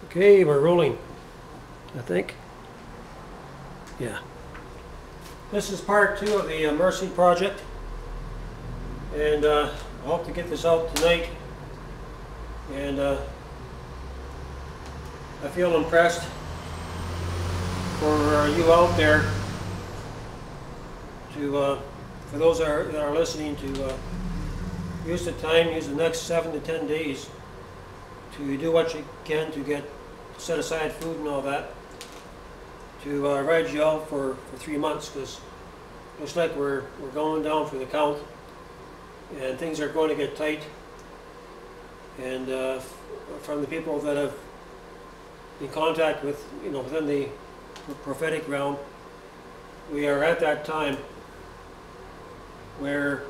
Okay, we're rolling, I think. Yeah. This is part 2 of the Mercy project, and I hope to get this out tonight. And I feel impressed for you out there to, for those that are listening, to use the time, use the next 7 to 10 days to do what you can to get set aside food and all that to ride you out for 3 months, because looks like we're going down for the count and things are going to get tight. And from the people that have in contact with, within the prophetic realm, we are at that time where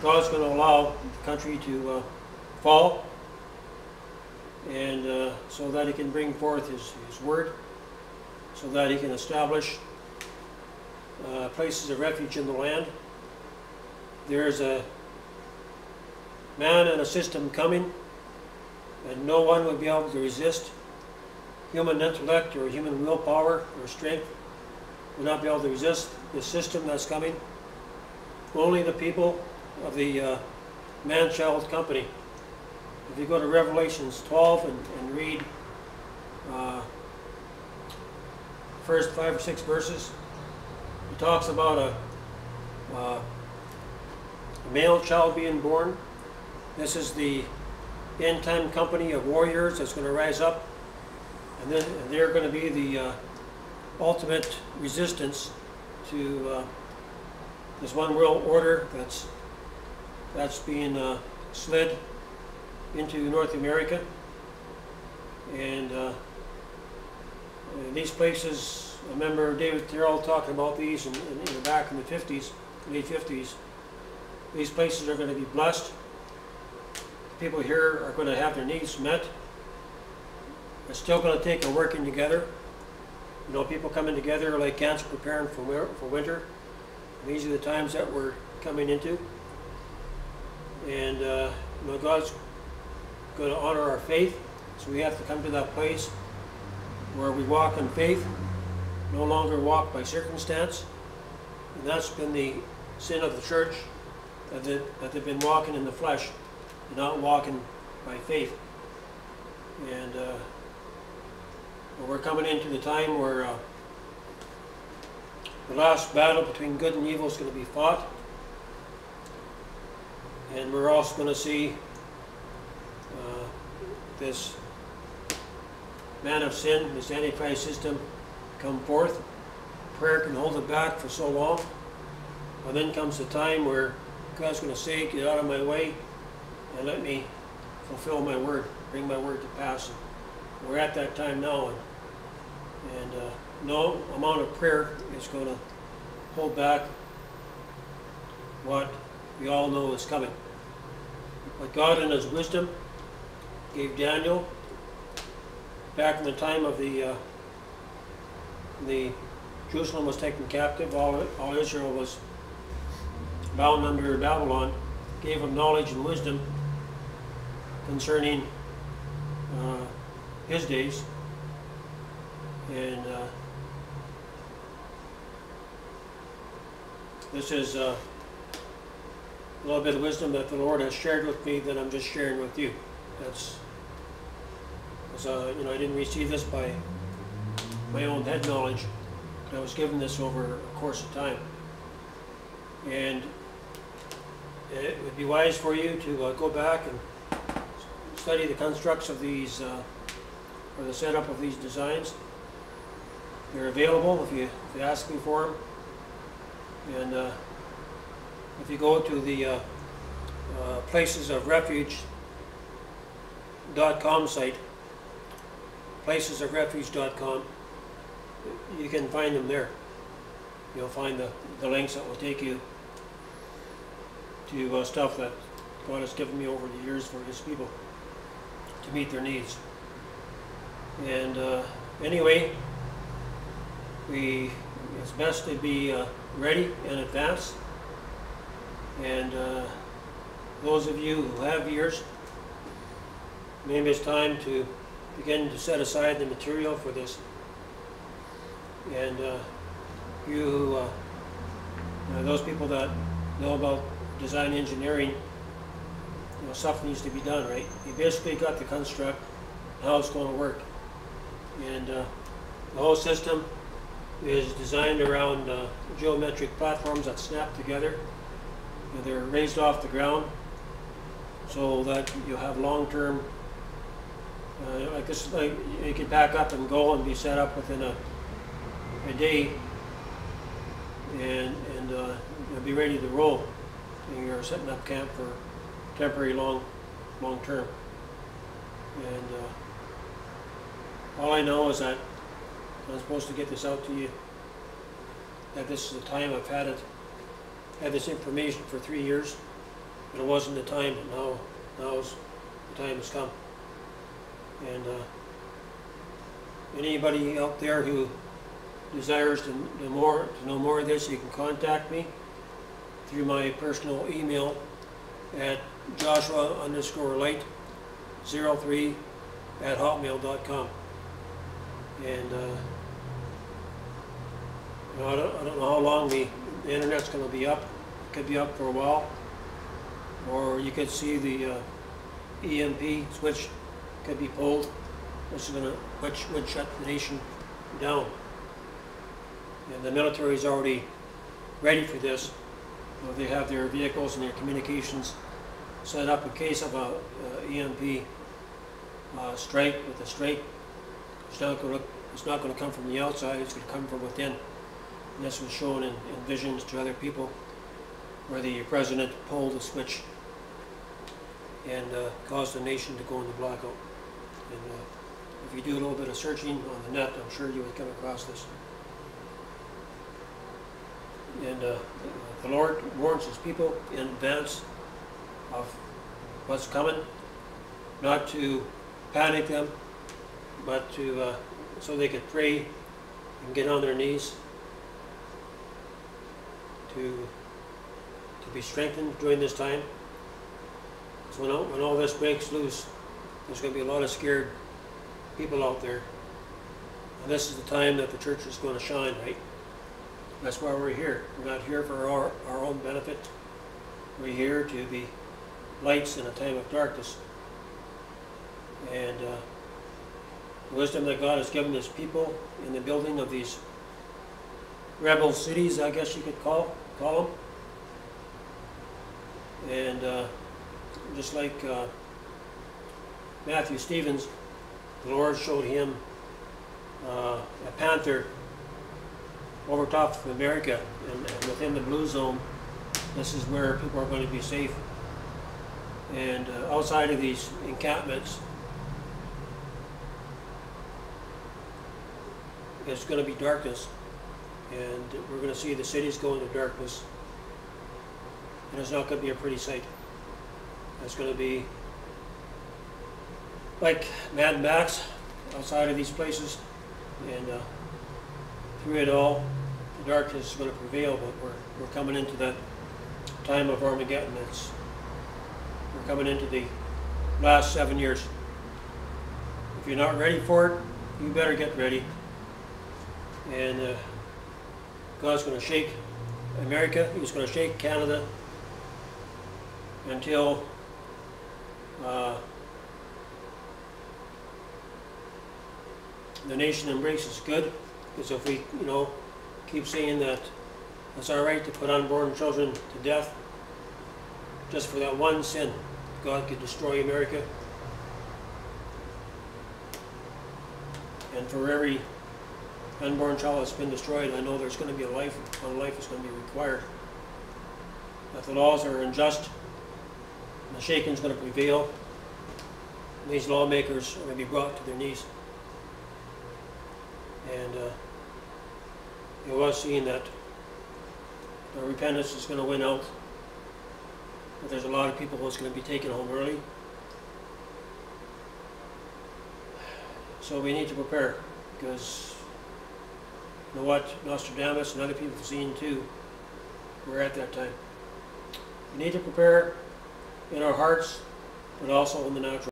God's going to allow the country to fall, and so that He can bring forth His word, so that He can establish places of refuge in the land. There's a man and a system coming, and no one will be able to resist. Human intellect or human willpower or strength will not be able to resist this system that's coming. Only the people of the man-child company. If you go to Revelations 12 and read first 5 or 6 verses, it talks about a male child being born. This is the end-time company of warriors that's going to rise up, and then they're going to be the ultimate resistance to this one world order that's being slid into North America. And these places, I remember David Terrell talking about these in back in the 50s, late 50s. These places are going to be blessed. People here are going to have their needs met. It's still going to take a working together. People coming together like ants preparing for winter. And these are the times that we're coming into. And God's going to honor our faith, so we have to come to that place where we walk in faith, no longer walk by circumstance. And that's been the sin of the church, that they've been walking in the flesh and not walking by faith. And we're coming into the time where the last battle between good and evil is going to be fought. And we're also going to see this man of sin, this Antichrist system, come forth. Prayer can hold it back for so long. And then comes the time where God's going to say, get out of my way and let me fulfill my word, bring my word to pass. And we're at that time now, and no amount of prayer is going to hold back what we all know is coming. But God in His wisdom gave Daniel, back in the time of the Jerusalem was taken captive, all Israel was bound under Babylon, gave him knowledge and wisdom concerning his days. And this is a little bit of wisdom that the Lord has shared with me that I'm just sharing with you. I didn't receive this by my own head knowledge. I was given this over a course of time. And it would be wise for you to go back and study the constructs of these, or the setup of these designs. They're available if you ask me for them. And if you go to the Places of Refuge.com site, placesofrefuge.com, you can find them there. You'll find the links that will take you to stuff that God has given me over the years for His people to meet their needs. And anyway, it's best to be ready in advance. And those of you who have ears, maybe it's time to begin to set aside the material for this. And those people that know about design engineering, stuff needs to be done, right? You basically got the construct, how it's going to work. And the whole system is designed around geometric platforms that snap together. They're raised off the ground so that you have long-term, like this, like you can pack up and go and be set up within a day, and you'll be ready to roll. And you're setting up camp for temporary long term. And all I know is that I'm supposed to get this out to you, that this is the time I've had this information for 3 years, but it wasn't the time, but now's the time has come. And anybody out there who desires to know more of this, you can contact me through my personal email at joshua_light03@hotmail.com. And I don't know how long the internet's going to be up. It could be up for a while, or you could see the EMP switch could be pulled, which would shut the nation down. And the military is already ready for this. They have their vehicles and their communications set up in case of a EMP strike. With the strike, it's not going to come from the outside. It's going to come from within. And this was shown in visions to other people, where the president pulled the switch and caused the nation to go into blackout. And if you do a little bit of searching on the net, I'm sure you would come across this. And the Lord warns His people in advance of what's coming, not to panic them, but to so they could pray and get on their knees to be strengthened during this time. Because when all this breaks loose, there's going to be a lot of scared people out there, and this is the time that the church is going to shine, right? That's why we're here. We're not here for our own benefit. We're here to be lights in a time of darkness. And the wisdom that God has given His people in the building of these rebel cities, I guess you could call them. And just like Matthew Stevens, the Lord showed him a panther over top of America, and within the blue zone, this is where people are going to be safe. And outside of these encampments, it's going to be darkness, and we're going to see the cities go into darkness, and it's not going to be a pretty sight. It's going to be like Mad Max outside of these places, and through it all, the darkness is going to prevail, but we're coming into that time of Armageddon. We're coming into the last 7 years. If you're not ready for it, you better get ready. And God's going to shake America. He's going to shake Canada until the nation embraces good. Because if we, keep saying that it's all right to put unborn children to death just for that one sin, God could destroy America. And for every unborn child that's been destroyed, I know there's going to be a life, and life is going to be required. That the laws are unjust, and the shaking is going to prevail, and these lawmakers are going to be brought to their knees. And it was seen that repentance is going to win out, but there's a lot of people who's going to be taken home early. So we need to prepare, because you know what, Nostradamus and other people have seen too, we're at that time. We need to prepare in our hearts, but also in the natural.